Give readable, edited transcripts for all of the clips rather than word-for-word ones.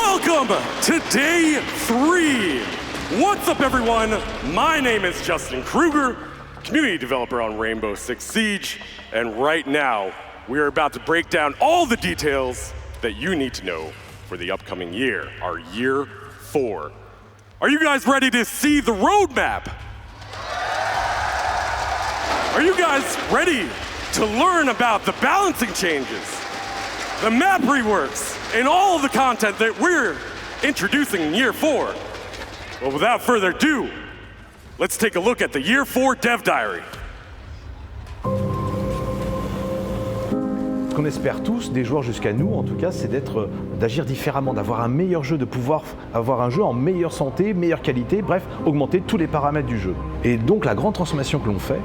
Welcome to day 3. What's up, everyone? My name is Justin Kruger, community developer on Rainbow Six Siege, and right now, we are about to break down all the details that you need to know for the upcoming year, our year 4. Are you guys ready to see the roadmap? Are you guys ready to learn about the balancing changes, the map reworks, and all of the content that we're introducing in year 4? Well, without further ado, let's take a look at the year 4 dev diary. Ce qu'on espère tous, des joueurs jusqu'à nous en tout cas, c'est d'agir différemment, d'avoir un meilleur jeu, de pouvoir avoir un jeu en meilleure santé, meilleure qualité, bref, augmenter tous les paramètres du jeu. Et donc la grande transformation que l'on fait,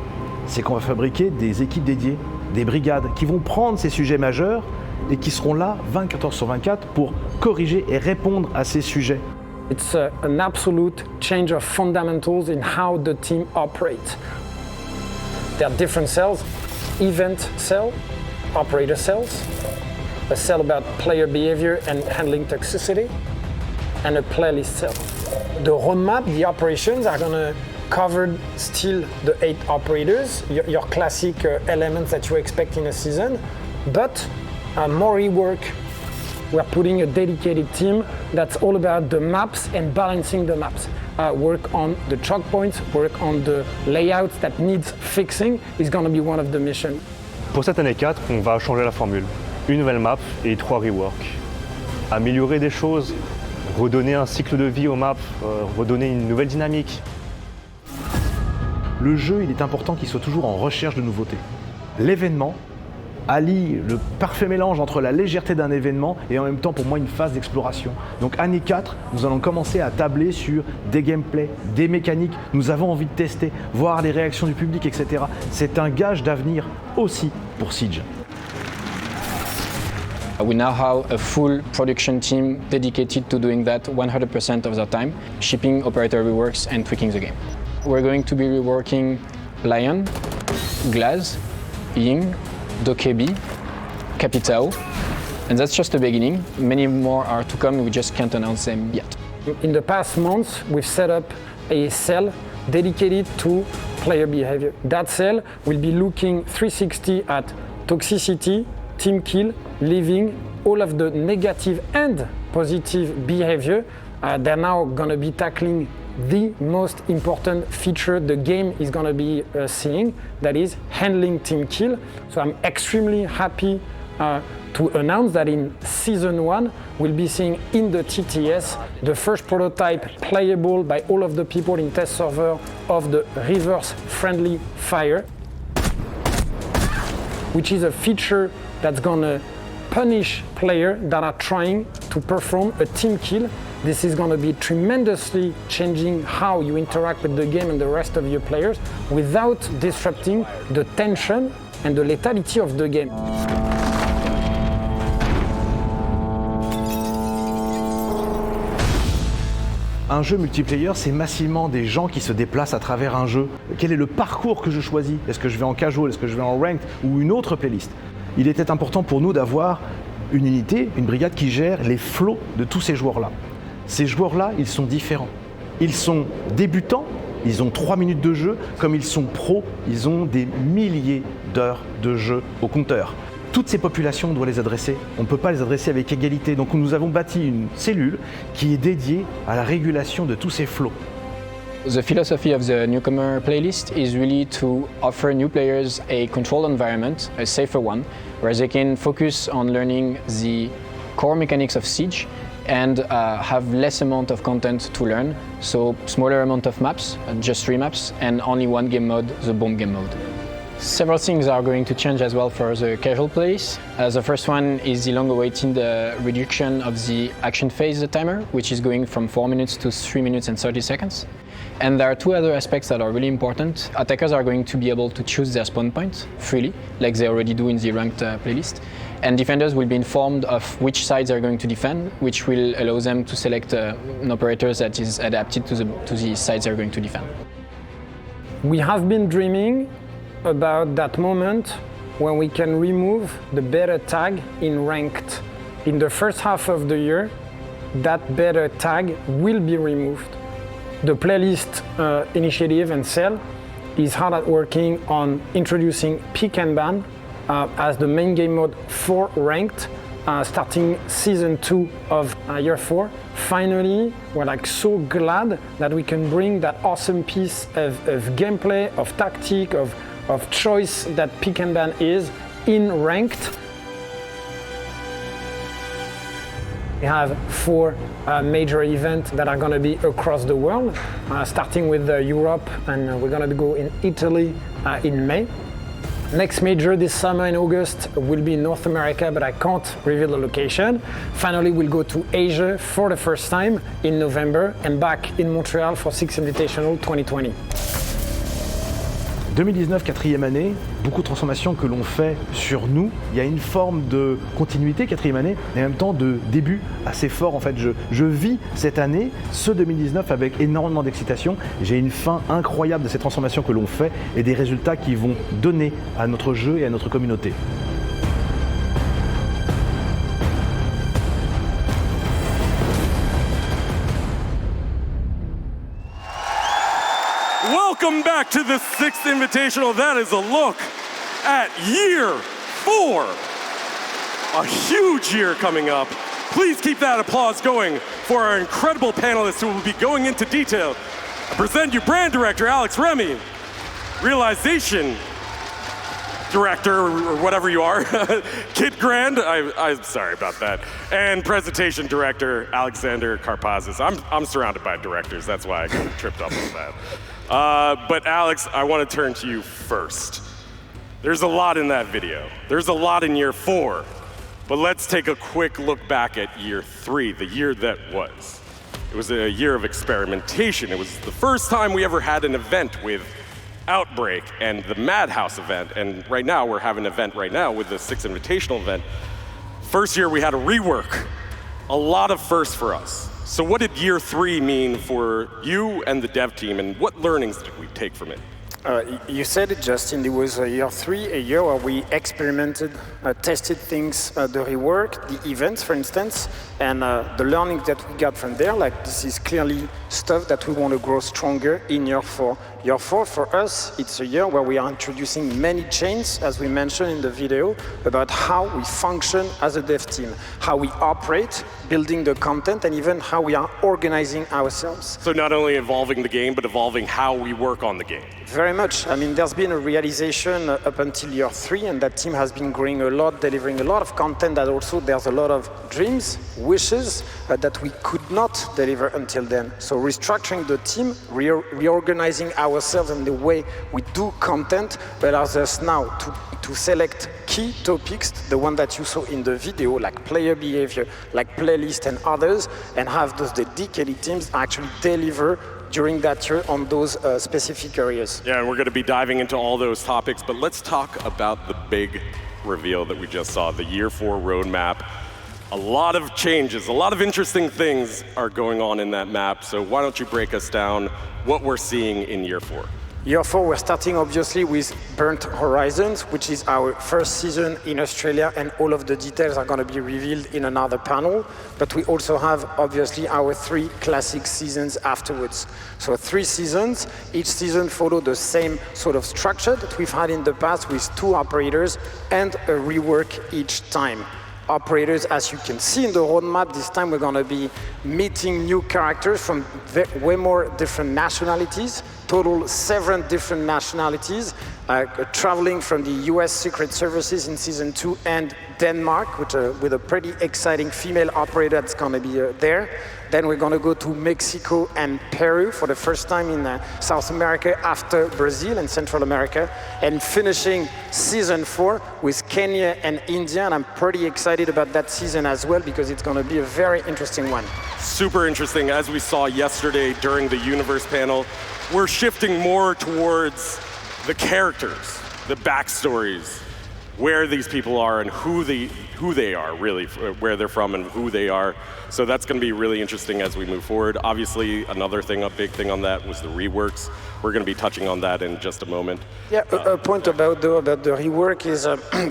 c'est qu'on va fabriquer des équipes dédiées, des brigades qui vont prendre ces sujets majeurs et qui seront là 24 heures sur 24 pour corriger et répondre à ces sujets. It's an absolute change of fundamentals in how the team operates. There are different cells: event cell, operator cells, a cell about player behavior and handling toxicity, and a playlist cell. The roadmap, the operations are going to cover still the 8 operators, your classic elements that you expect in a season, but more rework. We're putting a dedicated team that's all about the maps and balancing the maps. Work on the choke points, work on the layouts that needs fixing is going to be one of the missions. Pour cette année 4, on va changer la formule. Une nouvelle map et 3 reworks. Améliorer des choses, redonner un cycle de vie aux maps, redonner une nouvelle dynamique. Le jeu, il est important qu'il soit toujours en recherche de nouveautés. L'événement allie le parfait mélange entre la légèreté d'un événement et en même temps pour moi une phase d'exploration. Donc année 4, nous allons commencer à tabler sur des gameplays, des mécaniques, nous avons envie de tester, voir les réactions du public, etc. C'est un gage d'avenir aussi pour Siege. We now have a full production team dedicated to doing that 100% of the time, shipping operator reworks and tweaking the game. We're going to be reworking Lion, Glaz, Ying, Dokebi, Capitao, and that's just the beginning. Many more are to come, we just can't announce them yet. In the past months, we've set up a cell dedicated to player behavior. That cell will be looking 360 at toxicity, team kill, living, all of the negative and positive behavior. They're now going to be tackling the most important feature the game is going to be seeing, that is handling team kill. So I'm extremely happy to announce that in season 1 we'll be seeing in the TTS the first prototype playable by all of the people in test server of the reverse friendly fire, which is a feature that's going to punish players that are trying to perform a team kill. This is going to be tremendously changing how you interact with the game and the rest of your players without disrupting the tension and the lethality of the game. Un jeu multiplayer, c'est massivement des gens qui se déplacent à travers un jeu. Quel est le parcours que je choisis? Est-ce que je vais en casual, est-ce que je vais en ranked ou une autre playlist? Il était important pour nous d'avoir une unité, une brigade qui gère les flots de tous ces joueurs-là. Ces joueurs-là, ils sont différents. Ils sont débutants, ils ont 3 minutes de jeu, comme ils sont pros, ils ont des milliers d'heures de jeu au compteur. Toutes ces populations, on doit les adresser. On ne peut pas les adresser avec égalité. Donc nous avons bâti une cellule qui est dédiée à la régulation de tous ces flots. The philosophy of the newcomer playlist is really to offer new players a controlled environment, a safer one, where they can focus on learning the core mechanics of Siege and have less amount of content to learn, so smaller amount of maps, just 3 maps, and only one game mode, the bomb game mode. Several things are going to change as well for the casual plays. The first one is the long-awaited reduction of the action phase timer, which is going from 4 minutes to 3 minutes and 30 seconds. And there are 2 other aspects that are really important. Attackers are going to be able to choose their spawn point freely, like they already do in the ranked playlist. And defenders will be informed of which sides they're going to defend, which will allow them to select an operator that is adapted to the sides they're going to defend. We have been dreaming about that moment when we can remove the beta tag in ranked. In the first half of the year, that better tag will be removed. The playlist initiative and cell is hard at working on introducing pick and ban as the main game mode for ranked, starting season 2 of year 4. Finally, we're so glad that we can bring that awesome piece of gameplay, of tactic, of choice that pick and ban is in ranked. We have 4 major events that are going to be across the world, starting with Europe, and we're going to go in Italy in May. Next major this summer in August will be in North America, but I can't reveal the location. Finally, we'll go to Asia for the first time in November and back in Montreal for Six Invitational 2020. 2019, 4e année, beaucoup de transformations que l'on fait sur nous. Il y a une forme de continuité, 4e année, et en même temps de début assez fort. En fait, je vis cette année, ce 2019, avec énormément d'excitation. J'ai une fin incroyable de ces transformations que l'on fait et des résultats qui vont donner à notre jeu et à notre communauté. Welcome back to the 6th Invitational. That is a look at year 4. A huge year coming up. Please keep that applause going for our incredible panelists who will be going into detail. I present you brand director Alex Remy, realization director or whatever you are, Kit Grand, I'm sorry about that, and presentation director Alexander Karpazis. I'm surrounded by directors, that's why I got tripped up on that. But Alex, I want to turn to you first. There's a lot in that video. There's a lot in year 4. But let's take a quick look back at year 3, the year that was. It was a year of experimentation. It was the first time we ever had an event with Outbreak and the Madhouse event. And right now, we're having an event right now with the 6th Invitational event. First year, we had a rework. A lot of firsts for us. So what did year 3 mean for you and the dev team, and what learnings did we take from it? You said it, Justin. It was year 3, a year where we experimented, tested things, the rework, the events, for instance, and the learning that we got from there. This is clearly stuff that we want to grow stronger in year 4. Year 4 for us, it's a year where we are introducing many changes, as we mentioned in the video, about how we function as a dev team, how we operate, building the content, and even how we are organizing ourselves. So not only evolving the game, but evolving how we work on the game. Very much. I mean, there's been a realization up until year 3, and that team has been growing a lot, delivering a lot of content, that also there's a lot of dreams, wishes that we could not deliver until then. So restructuring the team, reorganizing ourselves and the way we do content allows us now to select key topics, the one that you saw in the video, like player behavior, like playlist and others, and have those dedicated teams actually deliver during that year on those specific areas. Yeah, and we're going to be diving into all those topics, but let's talk about the big reveal that we just saw, the year 4 roadmap. A lot of changes, a lot of interesting things are going on in that map, so why don't you break us down what we're seeing in year 4? Year 4, we're starting obviously with Burnt Horizons, which is our first season in Australia, and all of the details are going to be revealed in another panel. But we also have obviously our 3 classic seasons afterwards. So 3 seasons, each season follow the same sort of structure that we've had in the past with 2 operators and a rework each time. Operators, as you can see in the roadmap, this time we're going to be meeting new characters from way more different nationalities, total 7 different nationalities, traveling from the US Secret Services in season 2 and Denmark, with a pretty exciting female operator that's going to be there. Then we're going to go to Mexico and Peru for the first time in South America after Brazil and Central America, and finishing season 4 with Kenya and India. And I'm pretty excited about that season as well, because it's going to be a very interesting one. Super interesting. As we saw yesterday during the Universe panel, we're shifting more towards the characters, the backstories, where these people are and who they are, really, where they're from and who they are. So that's going to be really interesting as we move forward. Obviously, another thing, a big thing on that was the reworks. We're going to be touching on that in just a moment. Yeah, a point about the rework is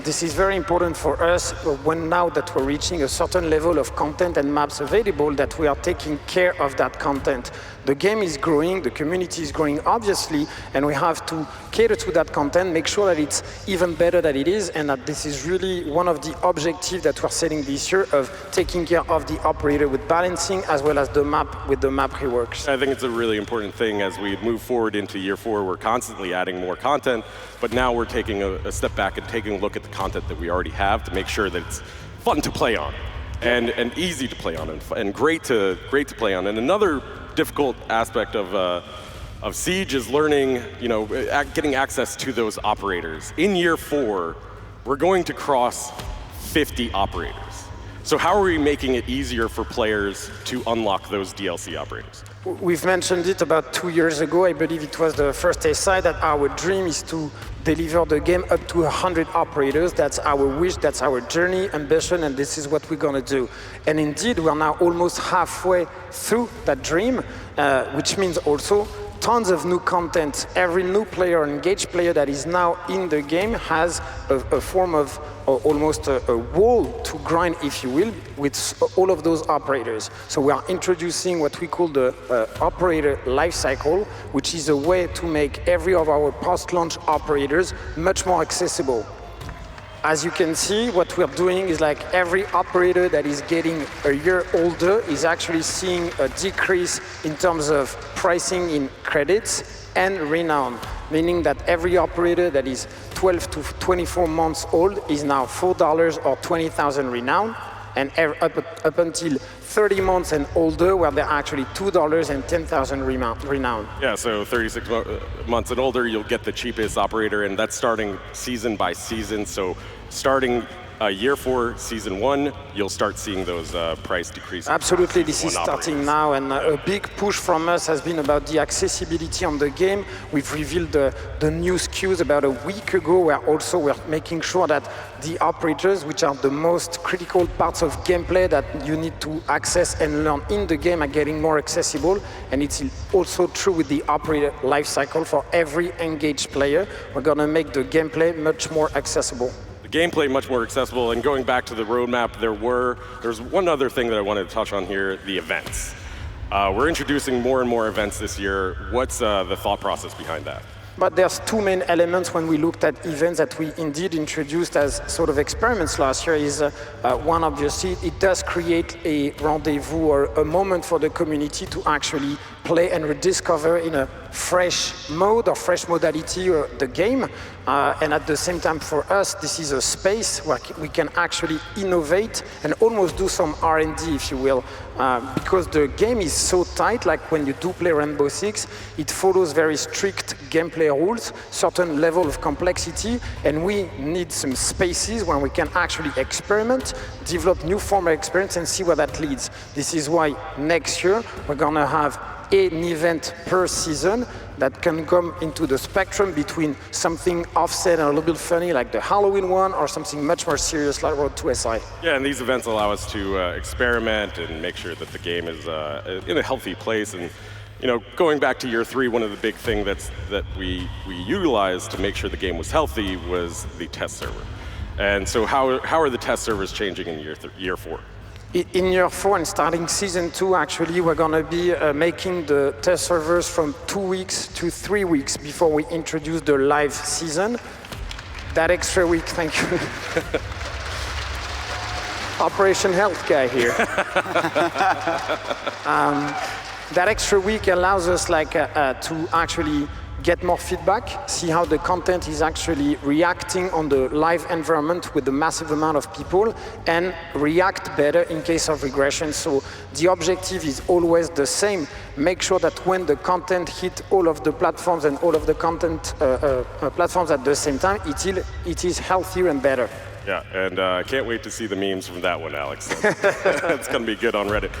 this is very important for us when now that we're reaching a certain level of content and maps available, that we are taking care of that content. The game is growing, the community is growing, obviously, and we have to cater to that content, make sure that it's even better than it is, and that this is really one of the objectives that we're setting this year of taking care of the operator with balancing as well as the map with the map reworks. I think it's a really important thing as we move forward into year 4. We're constantly adding more content, but now we're taking a step back and taking a look at the content that we already have to make sure that it's fun to play on and easy to play on and great to play on. And another difficult aspect of Siege is learning, getting access to those operators. In year 4, we're going to cross 50 operators. So how are we making it easier for players to unlock those DLC operators? We've mentioned it about 2 years ago. I believe it was the first SI that our dream is to deliver the game up to 100 operators. That's our wish, that's our journey, ambition, and this is what we're going to do. And indeed, we're now almost halfway through that dream, which means also tons of new content. Every new player, engaged player that is now in the game has a form of almost a wall to grind, if you will, with all of those operators. So we are introducing what we call the operator lifecycle, which is a way to make every of our post-launch operators much more accessible. As you can see, what we're doing is like every operator that is getting a year older is actually seeing a decrease in terms of pricing in credits and renown, meaning that every operator that is 12 to 24 months old is now $4 or 20,000 renown, and up until 30 months and older, where they're actually $2 and 10,000 renown. Yeah, so 36 months and older, you'll get the cheapest operator, and that's starting season by season. So starting year 4, season 1, you'll start seeing those price decreases. Absolutely, this is starting now, and a big push from us has been about the accessibility on the game. We've revealed the new SKUs about a week ago, where also we're making sure that the operators, which are the most critical parts of gameplay that you need to access and learn in the game, are getting more accessible. And it's also true with the operator lifecycle. For every engaged player, we're going to make the gameplay much more accessible. Gameplay much more accessible, and going back to the roadmap, there's one other thing that I wanted to touch on here, the events. We're introducing more and more events this year. What's the thought process behind that? But there's two main elements when we looked at events that we indeed introduced as sort of experiments last year. Is one, obviously, it does create a rendezvous or a moment for the community to actually play and rediscover in a fresh mode or fresh modality or the game. And at the same time, for us, this is a space where we can actually innovate and almost do some R&D, if you will, because the game is so tight. Like when you do play Rainbow Six, it follows very strict gameplay rules, certain level of complexity, and we need some spaces where we can actually experiment, develop new form of experience, and see where that leads. This is why next year we're gonna have an event per season that can come into the spectrum between something offset and a little bit funny like the Halloween one, or something much more serious like Road to SI. Yeah, and these events allow us to experiment and make sure that the game is in a healthy place. And going back to year 3, one of the big things that we utilized to make sure the game was healthy was the test server. And so how are the test servers changing in year 4? In year 4 and starting season 2, actually, we're going to be making the test servers from 2 weeks to 3 weeks before we introduce the live season. That extra week, thank you. Operation Health guy here. That extra week allows us to actually get more feedback, see how the content is actually reacting on the live environment with the massive amount of people, and react better in case of regression. So the objective is always the same. Make sure that when the content hit all of the platforms and all of the content platforms at the same time, it is healthier and better. Yeah, and I can't wait to see the memes from that one, Alex. It's going to be good on Reddit.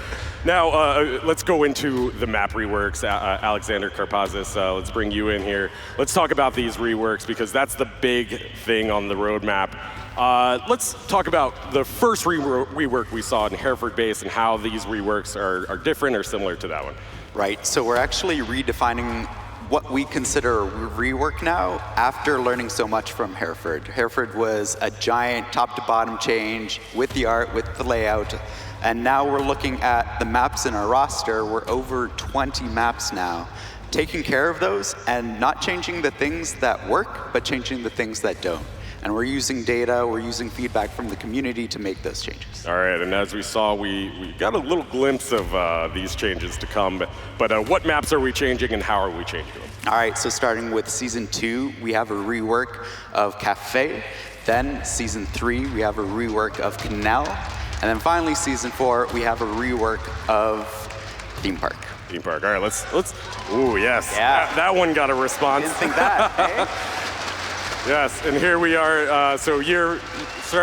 Now, let's go into the map reworks. Alexander Karpazis, let's bring you in here. Let's talk about these reworks, because that's the big thing on the roadmap. Let's talk about the first rework we saw in Hereford Base and how these reworks are different or similar to that one. Right, so we're actually redefining what we consider a rework now after learning so much from Hereford. Hereford was a giant top to bottom change with the art, with the layout, and now we're looking at the maps in our roster. We're over 20 maps now, taking care of those and not changing the things that work, but changing the things that don't. And we're using data, we're using feedback from the community to make those changes. All right, and as we saw, we got a little glimpse of these changes to come, but what maps are we changing and how are we changing them? All right, so starting with Season 2, we have a rework of Café. Then Season 3, we have a rework of Canal. And then finally, Season 4, we have a rework of Theme Park. Theme Park, all right, let's ooh, yes. Yeah. That one got a response. Didn't think that, eh? Yes, and here we are.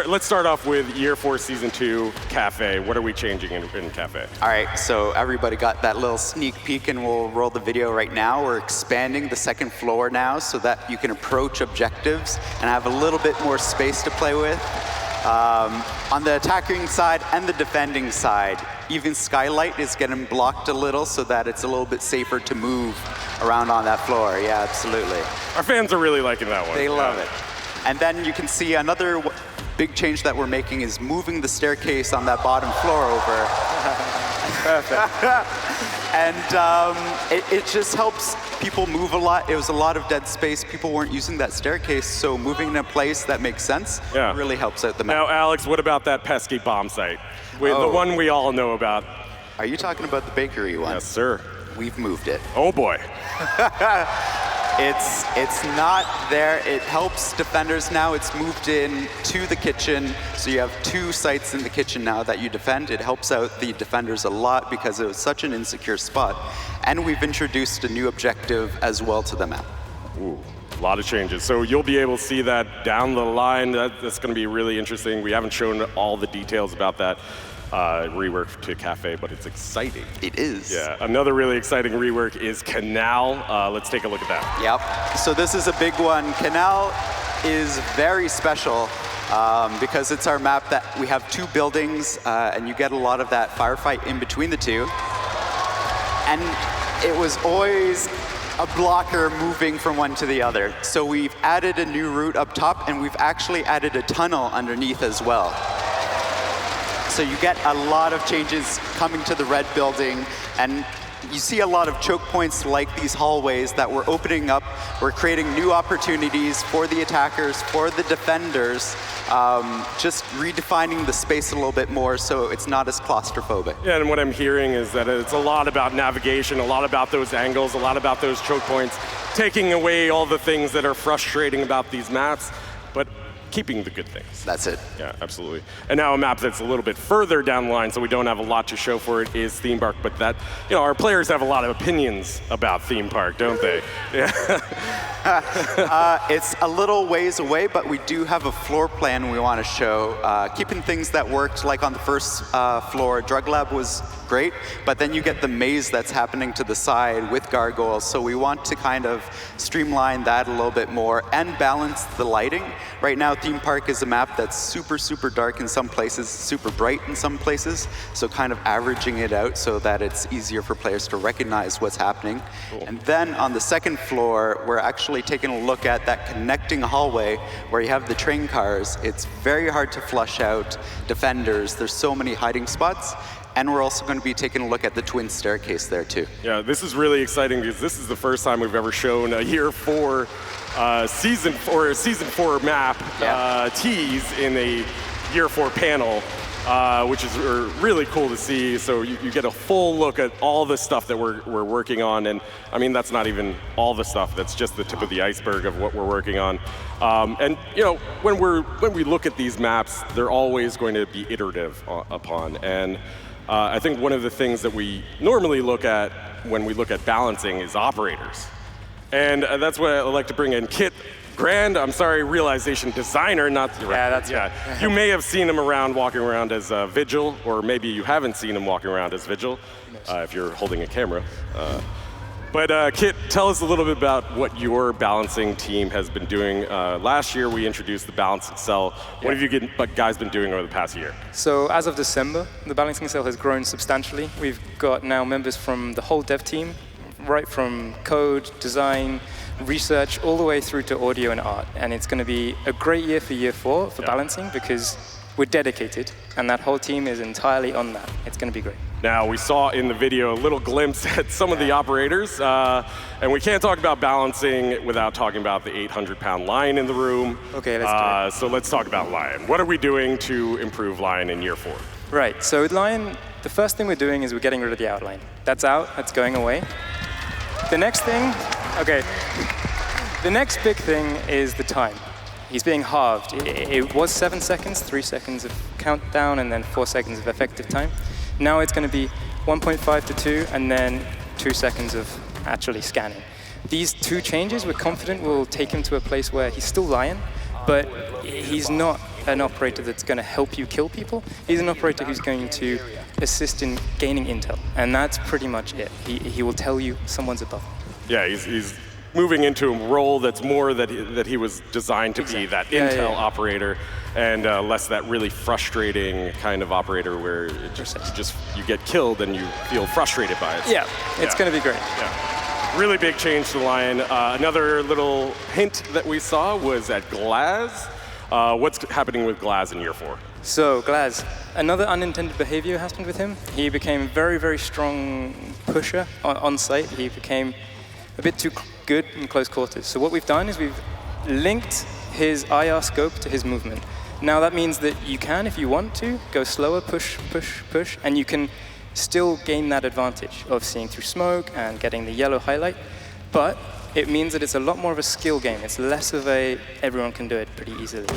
Let's start off with Year 4, Season 2, Cafe. What are we changing in Cafe? All right, so everybody got that little sneak peek, and we'll roll the video right now. We're expanding the second floor now so that you can approach objectives and have a little bit more space to play with. On the attacking side and the defending side, even Skylight is getting blocked a little so that it's a little bit safer to move around on that floor. Yeah, absolutely. Our fans are really liking that one. They love it. And then you can see another big change that we're making is moving the staircase on that bottom floor over. Perfect. And it just helps people move a lot. It was a lot of dead space. People weren't using that staircase, so moving in a place that makes sense really helps out the map. Now, Alex, what about that pesky bomb site? The one we all know about. Are you talking about the bakery one? Yes, sir. We've moved it. Oh, boy. It's not there. It helps defenders now. It's moved in to the kitchen. So you have 2 sites in the kitchen now that you defend. It helps out the defenders a lot because it was such an insecure spot. And we've introduced a new objective as well to the map. Ooh, a lot of changes. So you'll be able to see that down the line. That's going to be really interesting. We haven't shown all the details about that rework to Cafe, but it's exciting. It is. Yeah, another really exciting rework is Canal. Let's take a look at that. Yep, so this is a big one. Canal is very special because it's our map that we have 2 buildings and you get a lot of that firefight in between the 2. And it was always a blocker moving from one to the other. So we've added a new route up top and we've actually added a tunnel underneath as well. So you get a lot of changes coming to the red building, and you see a lot of choke points like these hallways that we're opening up. We're creating new opportunities for the attackers, for the defenders, just redefining the space a little bit more so it's not as claustrophobic. Yeah, and what I'm hearing is that it's a lot about navigation, a lot about those angles, a lot about those choke points, taking away all the things that are frustrating about these maps, but keeping the good things. That's it. Yeah, absolutely. And now a map that's a little bit further down the line, so we don't have a lot to show for it, is Theme Park. But that, our players have a lot of opinions about Theme Park, don't they? Yeah. It's a little ways away, but we do have a floor plan we want to show. Keeping things that worked, like on the first floor, Drug Lab was great, but then you get the maze that's happening to the side with gargoyles, so we want to kind of streamline that a little bit more and balance the lighting. Right now, Theme Park is a map that's super, super dark in some places, super bright in some places, so kind of averaging it out so that it's easier for players to recognize what's happening. Cool. And then on the second floor, we're actually taking a look at that connecting hallway where you have the train cars. It's very hard to flush out defenders. There's so many hiding spots. And we're also going to be taking a look at the twin staircase there too. Yeah, this is really exciting because this is the first time we've ever shown a Year 4 season 4 map tease in a Year 4 panel, which is really cool to see. So you get a full look at all the stuff that we're working on, and I mean that's not even all the stuff. That's just the tip of the iceberg of what we're working on. And when we look at these maps, they're always going to be iterative upon. And I think one of the things that we normally look at when we look at balancing is operators. And that's what I like to bring in. Kit Grand, realization designer, not the You may have seen him walking around as Vigil, or maybe you haven't seen him walking around as Vigil, if you're holding a camera. But Kit, tell us a little bit about what your balancing team has been doing. Last year, we introduced the balancing cell. What have you guys been doing over the past year? So as of December, the balancing cell has grown substantially. We've got now members from the whole dev team, right from code, design, research, all the way through to audio and art. And it's going to be a great year for year 4 for balancing because we're dedicated, and that whole team is entirely on that. It's going to be great. Now, we saw in the video a little glimpse at some of the operators, and we can't talk about balancing without talking about the 800-pound lion in the room. Okay, let's do it. So let's talk about lion. What are we doing to improve lion in year 4? Right, so with lion, the first thing we're doing is we're getting rid of the outline. That's out, that's going away. The next thing, the next big thing is the time. He's being halved. It was 7 seconds, 3 seconds of countdown, and then 4 seconds of effective time. Now it's going to be 1.5 to 2, and then 2 seconds of actually scanning. These 2 changes, we're confident will take him to a place where he's still lion, but he's not an operator that's going to help you kill people. He's an operator who's going to assist in gaining intel, and that's pretty much it. He will tell you someone's above him. Yeah, he's moving into a role that's more that he was designed to be, that intel operator, and less that really frustrating kind of operator where it just you get killed and you feel frustrated by it. Yeah, it's going to be great. Yeah. Really big change to the lion. Another little hint that we saw was at Glaz. What's happening with Glaz in year 4? So Glaz, another unintended behavior happened with him. He became a very, very strong pusher on site. He became a bit too good in close quarters. So what we've done is we've linked his IR scope to his movement. Now that means that you can, if you want to, go slower, push, push, push, and you can still gain that advantage of seeing through smoke and getting the yellow highlight, but it means that it's a lot more of a skill game. It's less of a everyone can do it pretty easily.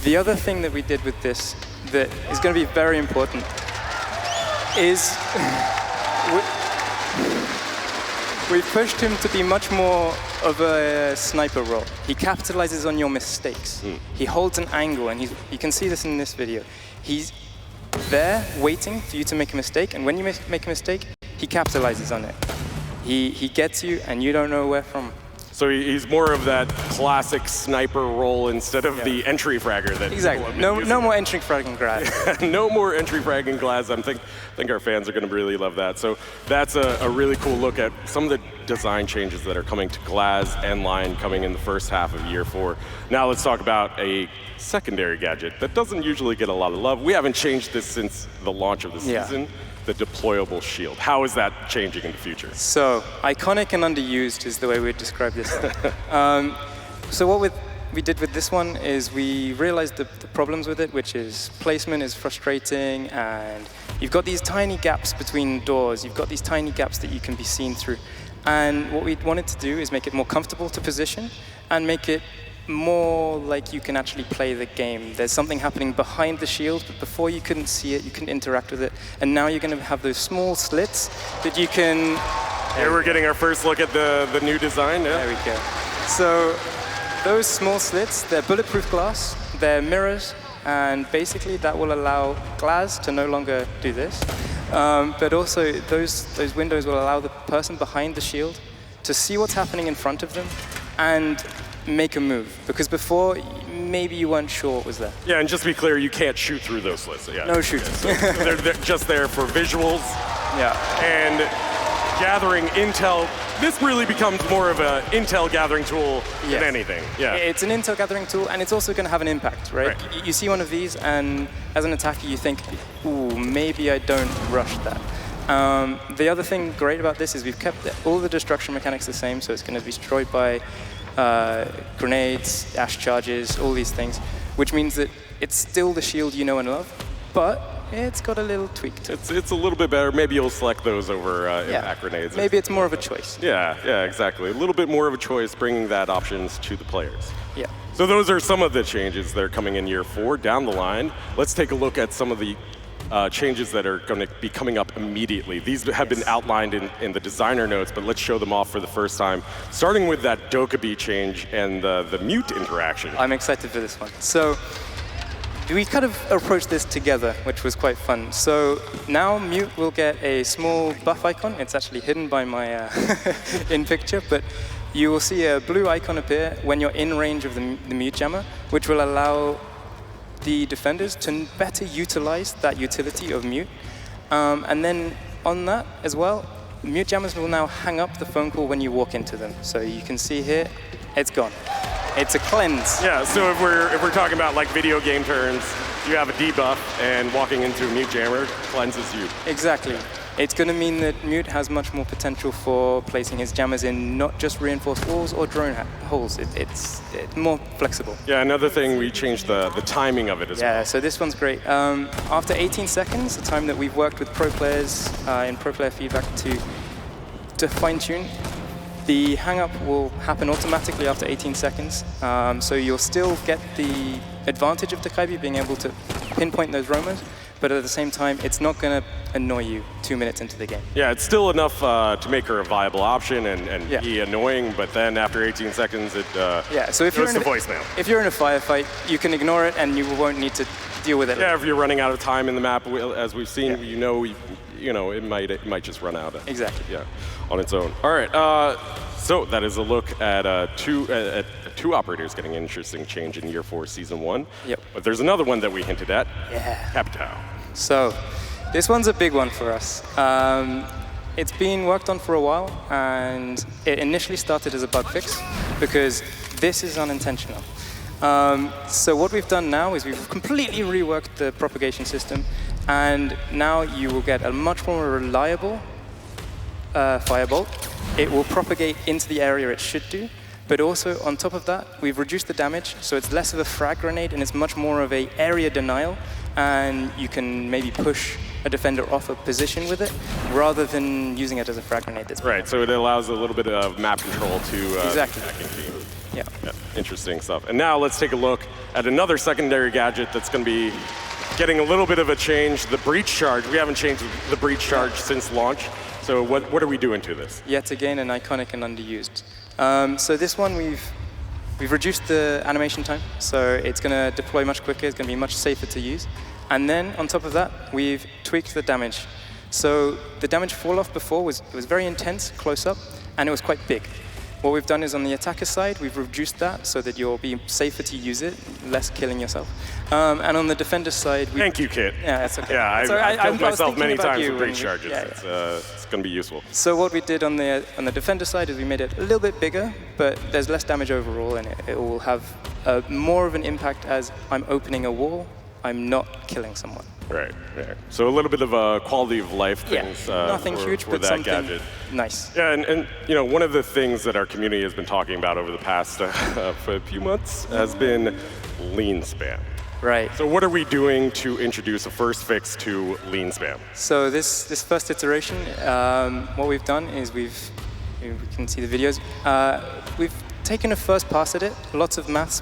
The other thing that we did with this that is going to be very important is we pushed him to be much more of a sniper role. He capitalizes on your mistakes. He holds an angle, and you can see this in this video. He's there waiting for you to make a mistake, and when you make a mistake, he capitalizes on it. He gets you, and you don't know where from. So he's more of that classic sniper role instead of the entry fragger that exactly. No more entry fragging Glaz. No more entry fragging Glaz. I think our fans are going to really love that. So that's a really cool look at some of the design changes that are coming to Glaz and Lion coming in the first half of year 4. Now let's talk about a secondary gadget that doesn't usually get a lot of love. We haven't changed this since the launch of the season. The deployable shield. How is that changing in the future? So, iconic and underused is the way we'd describe this. So what we did with this one is we realized the problems with it, which is placement is frustrating, and you've got these tiny gaps between doors, you've got these tiny gaps that you can be seen through. And what we wanted to do is make it more comfortable to position and make it more like you can actually play the game. There's something happening behind the shield, but before you couldn't see it, you couldn't interact with it, and now you're going to have those small slits that you can... Here we're getting our first look at the new design. Yeah. There we go. So those small slits, they're bulletproof glass, they're mirrors, and basically that will allow Glaz to no longer do this, but also those windows will allow the person behind the shield to see what's happening in front of them and make a move, because before maybe you weren't sure what was there. Yeah, and just to be clear, you can't shoot through those slits. Yeah. No shooting. So they're just there for visuals. Yeah. And gathering intel. This really becomes more of an intel gathering tool than anything. Yeah. It's an intel gathering tool, and it's also going to have an impact, right? You see one of these, and as an attacker, you think, ooh, maybe I don't rush that. The other thing great about this is we've kept all the destruction mechanics the same, so it's going to be destroyed by grenades, ash charges, all these things, which means that it's still the shield you know and love, but it's got a little tweak to it. It's a little bit better. Maybe you'll select those over impact grenades. Maybe it's more of a choice. Yeah, exactly. A little bit more of a choice, bringing that options to the players. Yeah. So those are some of the changes that are coming in year 4 down the line. Let's take a look at some of the changes that are going to be coming up immediately. These have been outlined in the designer notes, but let's show them off for the first time, starting with that Dokkaebi change and the mute interaction. I'm excited for this one. So we kind of approached this together, which was quite fun. So now Mute will get a small buff icon. It's actually hidden by my in picture, but you will see a blue icon appear when you're in range of the Mute jammer, which will allow the defenders to better utilize that utility of Mute. And then on that as well, Mute jammers will now hang up the phone call when you walk into them. So you can see here, it's gone. It's a cleanse. Yeah, so if we're talking about like video game turns, you have a debuff and walking into a Mute jammer cleanses you. Exactly. It's going to mean that Mute has much more potential for placing his jammers in not just reinforced walls or drone holes. It's more flexible. Yeah, another thing, we changed the timing of it as well. Yeah, so this one's great. After 18 seconds, the time that we've worked with pro players in pro player feedback to fine tune, the hang-up will happen automatically after 18 seconds. So you'll still get the advantage of Takaibi being able to pinpoint those roamers, but at the same time, it's not going to annoy you 2 minutes into the game. Yeah, it's still enough to make her a viable option and be annoying, but then after 18 seconds, it so if goes to voicemail. If you're in a firefight, you can ignore it and you won't need to deal with it. Yeah, if you're running out of time in the map, as we've seen, you know, it might just run out. Exactly. Yeah, on its own. All right. So that is a look at two operators getting an interesting change in Year 4 Season 1. Yep. But there's another one that we hinted at. Yeah. Capital. So this one's a big one for us. It's been worked on for a while, and it initially started as a bug fix because this is unintentional. So what we've done now is we've completely reworked the propagation system, and now you will get a much more reliable firebolt. It will propagate into the area it should do, but also on top of that, we've reduced the damage, so it's less of a frag grenade and it's much more of a area denial, and you can maybe push a defender off a position with it rather than using it as a frag grenade. That's right, so it allows a little bit of map control to exactly. the attacking team. Yeah. Interesting stuff. And now let's take a look at another secondary gadget that's going to be getting a little bit of a change, the breach charge. We haven't changed the breach charge since launch. So what are we doing to this? Yet again, an iconic and underused. So this one, we've reduced the animation time, so it's going to deploy much quicker, it's going to be much safer to use. And then, on top of that, we've tweaked the damage. So the damage fall-off before was very intense, close-up, and it was quite big. What we've done is on the attacker side, we've reduced that so that you'll be safer to use it, less killing yourself. And on the defender side, thank you, Kit. Yeah, that's okay. Yeah, I've killed myself many times with breach charges. Yeah, it's going to be useful. So what we did on the defender side is we made it a little bit bigger, but there's less damage overall, and it will have more of an impact as I'm opening a wall. I'm not killing someone. Right. So a little bit of a quality of life things. Nothing huge, for but that something gadget. nice. Yeah, and you know, one of the things that our community has been talking about over the past for a few months has been lean spam. Right. So what are we doing to introduce a first fix to lean spam? So this first iteration, what we've done is we can see the videos. We've taken a first pass at it, lots of maths.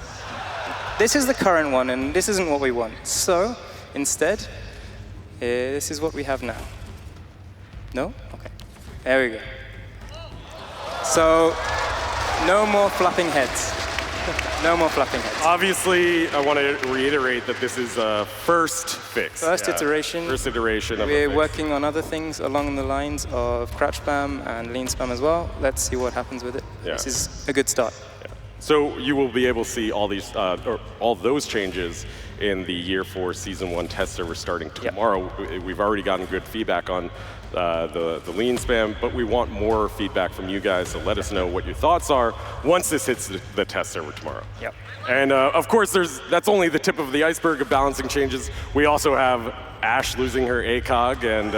This is the current one, and this isn't what we want. So instead, this is what we have now. No? Okay. There we go. So no more flapping heads. No more flapping heads. Obviously, I want to reiterate that this is a first fix. First iteration. First iteration of We're working on other things along the lines of crouch spam and lean spam as well. Let's see what happens with it. Yeah. This is a good start. Yeah. So you will be able to see all these, or all those changes in the Year 4 Season 1 test server starting tomorrow. Yep. We've already gotten good feedback on the lean spam, but we want more feedback from you guys, so let us know what your thoughts are once this hits the test server tomorrow. Yep. And of course, that's only the tip of the iceberg of balancing changes. We also have Ash losing her ACOG and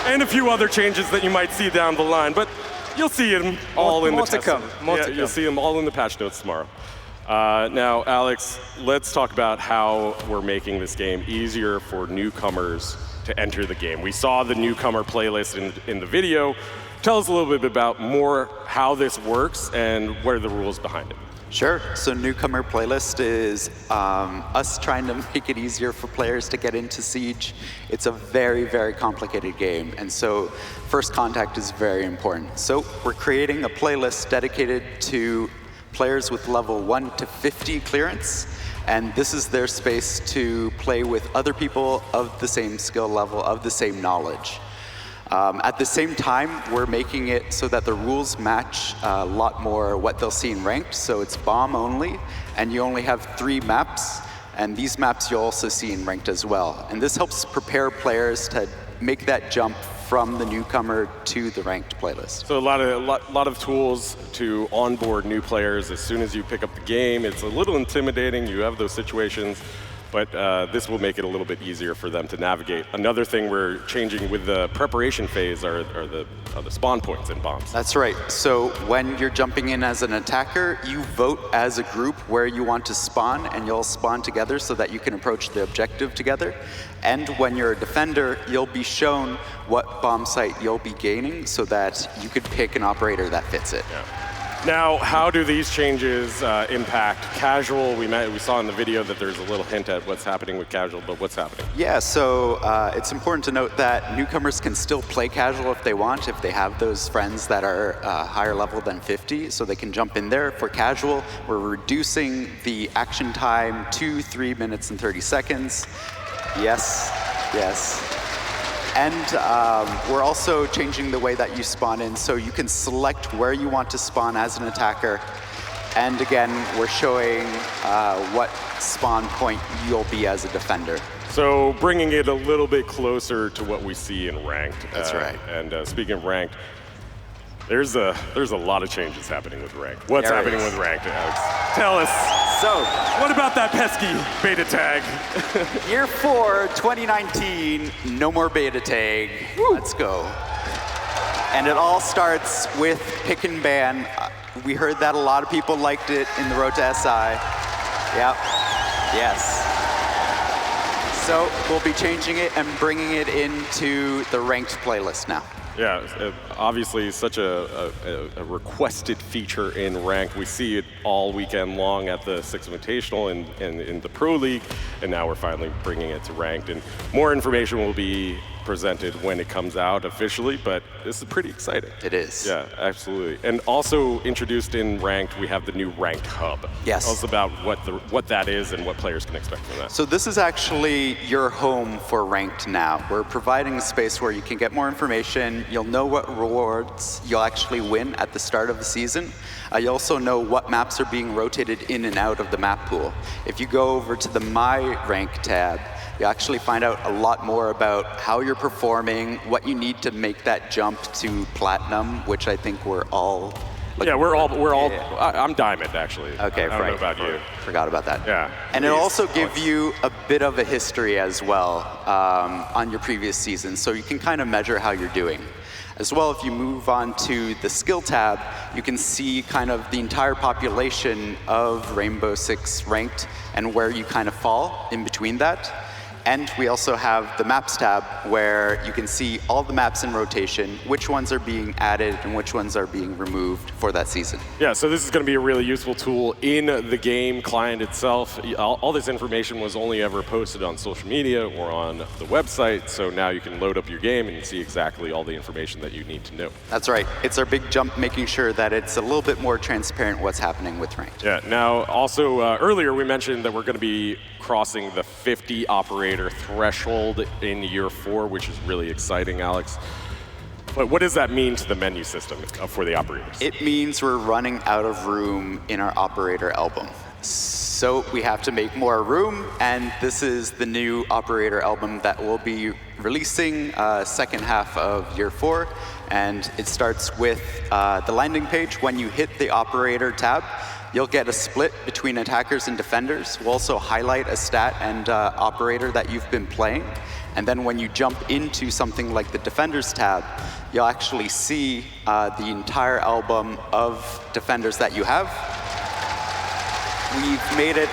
and a few other changes that you might see down the line, but you'll see them all in the test server. More to come. You'll see them all in the patch notes tomorrow. Now, Alex, let's talk about how we're making this game easier for newcomers to enter the game. We saw the newcomer playlist in the video. Tell us a little bit about more how this works and what are the rules behind it. Sure. So newcomer playlist is us trying to make it easier for players to get into Siege. It's a very, very complicated game, and so first contact is very important. So we're creating a playlist dedicated to players with level 1 to 50 clearance, and this is their space to play with other people of the same skill level, of the same knowledge. At the same time, we're making it so that the rules match a lot more what they'll see in ranked. So it's bomb only, and you only have 3 maps, and these maps you'll also see in ranked as well. And this helps prepare players to make that jump from the newcomer to the ranked playlist. So a lot of tools to onboard new players as soon as you pick up the game. It's a little intimidating, you have those situations, but this will make it a little bit easier for them to navigate. Another thing we're changing with the preparation phase are the spawn points in bombs. That's right. So when you're jumping in as an attacker, you vote as a group where you want to spawn, and you'll spawn together so that you can approach the objective together. And when you're a defender, you'll be shown what bomb site you'll be gaining so that you could pick an operator that fits it. Yeah. Now, how do these changes impact casual? We saw in the video that there's a little hint at what's happening with casual, but what's happening? Yeah, so it's important to note that newcomers can still play casual if they want, if they have those friends that are higher level than 50, so they can jump in there. For casual, we're reducing the action time to 3 minutes and 30 seconds. Yes, yes. And we're also changing the way that you spawn in, so you can select where you want to spawn as an attacker. And again, we're showing what spawn point you'll be as a defender. So bringing it a little bit closer to what we see in ranked. That's right. And speaking of ranked, there's a lot of changes happening with ranked. What's There happening is. with ranked, Alex? Tell us. So, What about that pesky beta tag? year 4, 2019, no more beta tag. Let's go. And it all starts with pick and ban. We heard that a lot of people liked it in the road to SI. Yep. Yes. So we'll be changing it and bringing it into the ranked playlist now. Yeah, obviously such a requested feature in ranked. We see it all weekend long at the Six Invitational and in the Pro League, and now we're finally bringing it to ranked. And more information will be presented when it comes out officially, but this is pretty exciting. It is. Yeah, absolutely. And also introduced in ranked, we have the new ranked hub. Yes. Tell us about what that is and what players can expect from that. So this is actually your home for ranked now. We're providing a space where you can get more information. You'll know what rewards you'll actually win at the start of the season. You also know what maps are being rotated in and out of the map pool. If you go over to the My Rank tab, you actually find out a lot more about how you're performing, what you need to make that jump to platinum, which I think we're all. Yeah, we're all. Yeah. I'm diamond actually. Okay, I don't know about you. Forgot about that. Yeah. And it'll Please, also give Alex. you a bit of a history as well on your previous season, so you can kind of measure how you're doing. As well, if you move on to the skill tab, you can see kind of the entire population of Rainbow Six ranked and where you kind of fall in between that. And we also have the Maps tab, where you can see all the maps in rotation, which ones are being added and which ones are being removed for that season. Yeah, so this is going to be a really useful tool in the game client itself. All this information was only ever posted on social media or on the website, so now you can load up your game and see exactly all the information that you need to know. That's right. It's our big jump, making sure that it's a little bit more transparent what's happening with ranked. Yeah, now also earlier we mentioned that we're going to be crossing the 50 operator threshold in year 4, which is really exciting, Alex. But what does that mean to the menu system for the operators? It means we're running out of room in our operator album. So we have to make more room, and this is the new operator album that we'll be releasing second half of year 4. And it starts with the landing page. When you hit the operator tab, you'll get a split between attackers and defenders. We'll also highlight a stat and operator that you've been playing. And then when you jump into something like the defenders tab, you'll actually see the entire album of defenders that you have. We've made it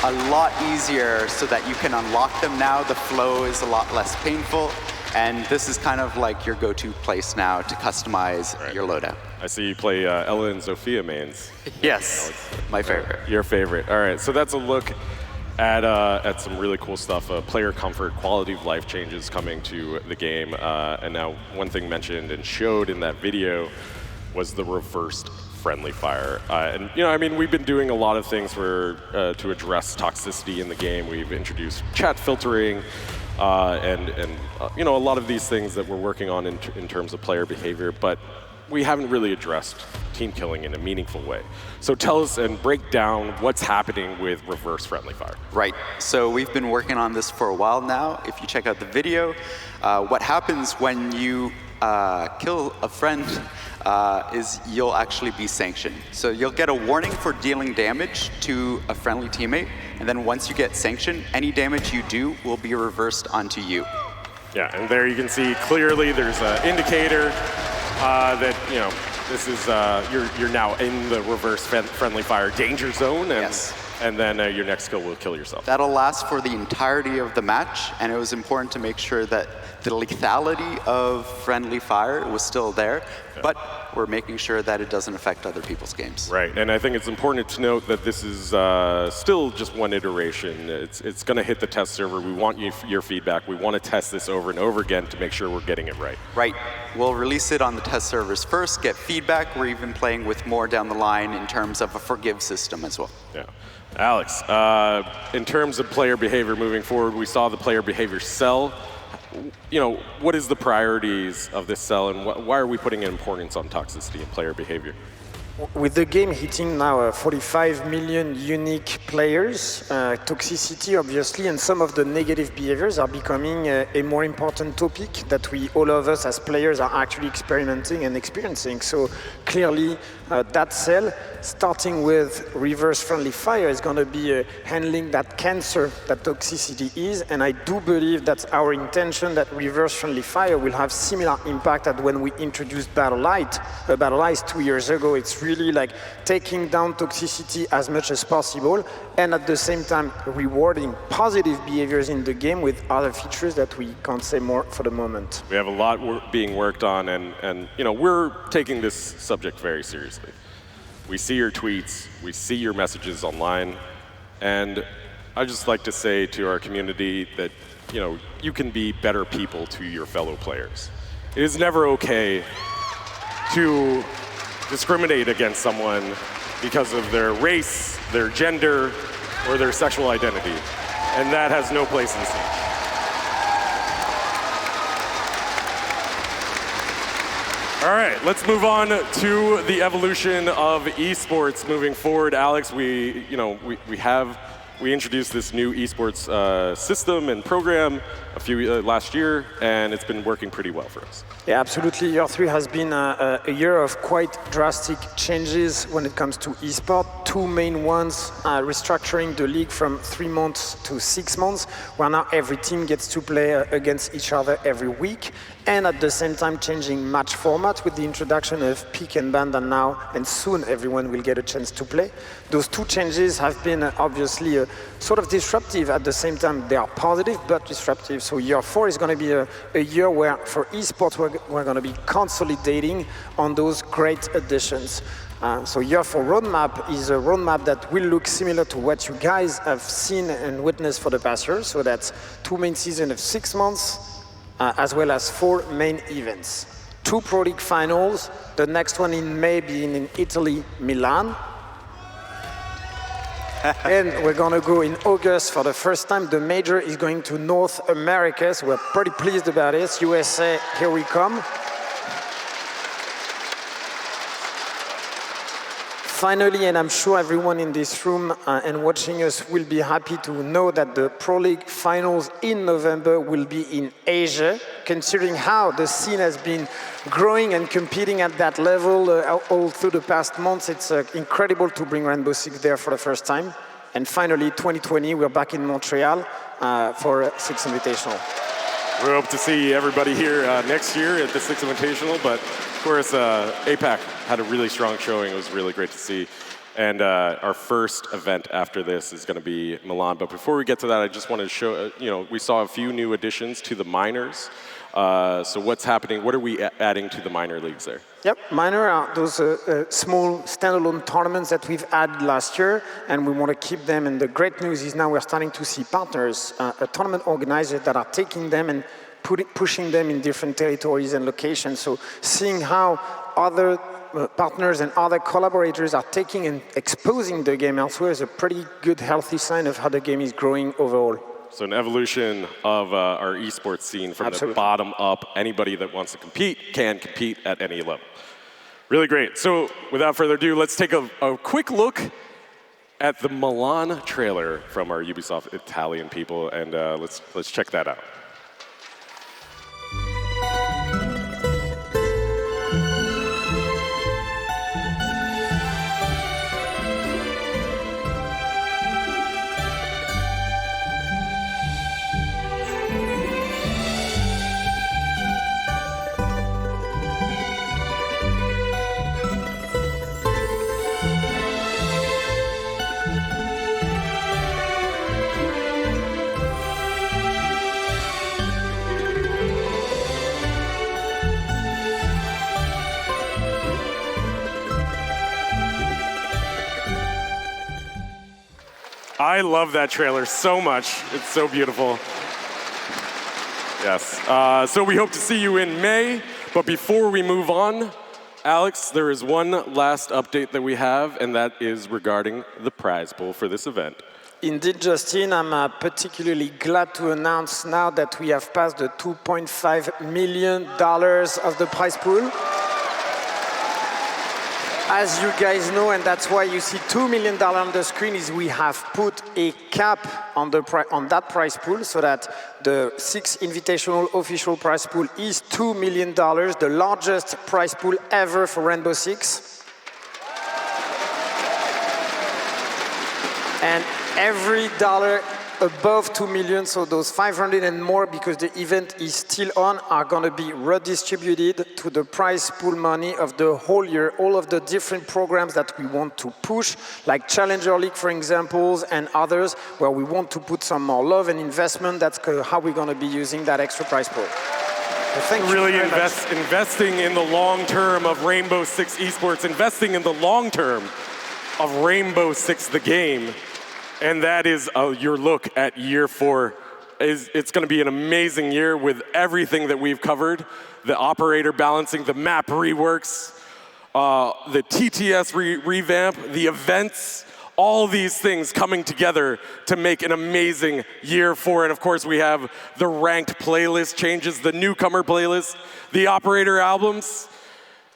a lot easier so that you can unlock them now. The flow is a lot less painful. And this is kind of like your go-to place now to customize your loadout. I see you play Ella and Zofia mains. Yes, my favorite. Your favorite. All right, so that's a look at some really cool stuff. Player comfort, quality of life changes coming to the game. And now one thing mentioned and showed in that video was the reversed friendly fire. And I mean, we've been doing a lot of things to address toxicity in the game. We've introduced chat filtering, and a lot of these things that we're working on in terms of player behavior, but we haven't really addressed team killing in a meaningful way. So tell us and break down what's happening with reverse friendly fire. Right. So we've been working on this for a while now. If you check out the video, what happens when you kill a friend is you'll actually be sanctioned. So you'll get a warning for dealing damage to a friendly teammate, and then once you get sanctioned, any damage you do will be reversed onto you. Yeah, and there you can see clearly there's an indicator that this is you're now in the reverse friendly fire danger zone, and Yes. and then your next kill will kill yourself. That'll last for the entirety of the match, and it was important to make sure that the lethality of friendly fire was still there, but we're making sure that it doesn't affect other people's games. Right, and I think it's important to note that this is still just one iteration. It's going to hit the test server. We want your feedback. We want to test this over and over again to make sure we're getting it right. Right. We'll release it on the test servers first, get feedback. We're even playing with more down the line in terms of a forgive system as well. Yeah. Alex, in terms of player behavior moving forward, we saw the player behavior cell. What is the priorities of this cell, and why are we putting importance on toxicity and player behavior? With the game hitting now 45 million unique players, toxicity obviously and some of the negative behaviors are becoming a more important topic that all of us as players are actually experimenting and experiencing. So clearly that cell, starting with reverse friendly fire, is going to be handling that cancer that toxicity is, and I do believe that's our intention, that reverse friendly fire will have similar impact as when we introduced Battle Ice 2 years ago. It's really like taking down toxicity as much as possible, and at the same time rewarding positive behaviors in the game with other features that we can't say more for the moment. We have a lot being worked on, and we're taking this subject very seriously. We see your tweets, we see your messages online, and I'd just like to say to our community that you can be better people to your fellow players. It is never okay to discriminate against someone because of their race, their gender, or their sexual identity, and that has no place in Siege. All right, let's move on to the evolution of esports moving forward. Alex, we introduced this new esports system and program last year, and it's been working pretty well for us. Yeah, absolutely. Year 3 has been a year of quite drastic changes when it comes to esport. Two main ones, restructuring the league from 3 months to 6 months, where now every team gets to play against each other every week, and at the same time changing match format with the introduction of pick and ban, and soon everyone will get a chance to play. Those two changes have been obviously sort of disruptive. At the same time, they are positive but disruptive. So year 4 is going to be a year where for esports we're going to be consolidating on those great additions. So year 4 roadmap is a roadmap that will look similar to what you guys have seen and witnessed for the past year. So that's 2 main seasons of 6 months, as well as 4 main events. 2 Pro League finals, the next one in May being in Italy, Milan. And we're going to go in August for the first time. The major is going to North America, so we're pretty pleased about it. USA, here we come. Finally, and I'm sure everyone in this room and watching us will be happy to know that the Pro League finals in November will be in Asia, considering how the scene has been growing and competing at that level all through the past months. It's incredible to bring Rainbow Six there for the first time. And finally, 2020, we're back in Montreal for Six Invitational. We hope to see everybody here next year at the Six Invitational, but of course, APAC had a really strong showing. It was really great to see. And our first event after this is going to be Milan. But before we get to that, I just wanted to show, we saw a few new additions to the minors. So what's happening? What are we adding to the minor leagues there? Yep, minor are those small standalone tournaments that we've had last year, and we want to keep them. And the great news is now we're starting to see partners, tournament organizers that are taking them and pushing them in different territories and locations. So seeing how other partners and other collaborators are taking and exposing the game elsewhere is a pretty good, healthy sign of how the game is growing overall. So an evolution of our esports scene from the bottom up. Anybody that wants to compete can compete at any level. Really great. So without further ado, let's take a quick look at the Milan trailer from our Ubisoft Italian people, and let's check that out. I love that trailer so much. It's so beautiful. Yes. So we hope to see you in May. But before we move on, Alex, there is one last update that we have, and that is regarding the prize pool for this event. Indeed, Justin, I'm particularly glad to announce now that we have passed the $2.5 million of the prize pool. As you guys know, and that's why you see $2 million on the screen, is we have put a cap on that prize pool so that the 6 Invitational official prize pool is $2 million, the largest prize pool ever for Rainbow Six. And every dollar above 2 million, so those 500 and more, because the event is still on, are going to be redistributed to the prize pool money of the whole year, all of the different programs that we want to push, like Challenger League, for example, and others, where we want to put some more love and investment. That's how we're going to be using that extra prize pool. So thank you really very much. Investing in the long term of Rainbow Six Esports, investing in the long term of Rainbow Six the game. And that is your look at year 4. It's going to be an amazing year with everything that we've covered. The operator balancing, the map reworks, the TTS revamp, the events, all these things coming together to make an amazing year 4. And of course, we have the ranked playlist changes, the newcomer playlist, the operator albums,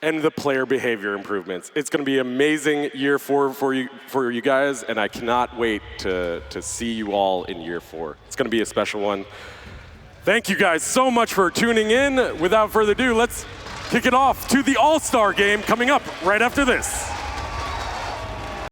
and the player behavior improvements. It's going to be an amazing year 4 for you guys, and I cannot wait to see you all in year 4. It's going to be a special one. Thank you guys so much for tuning in. Without further ado, let's kick it off to the All-Star game coming up right after this.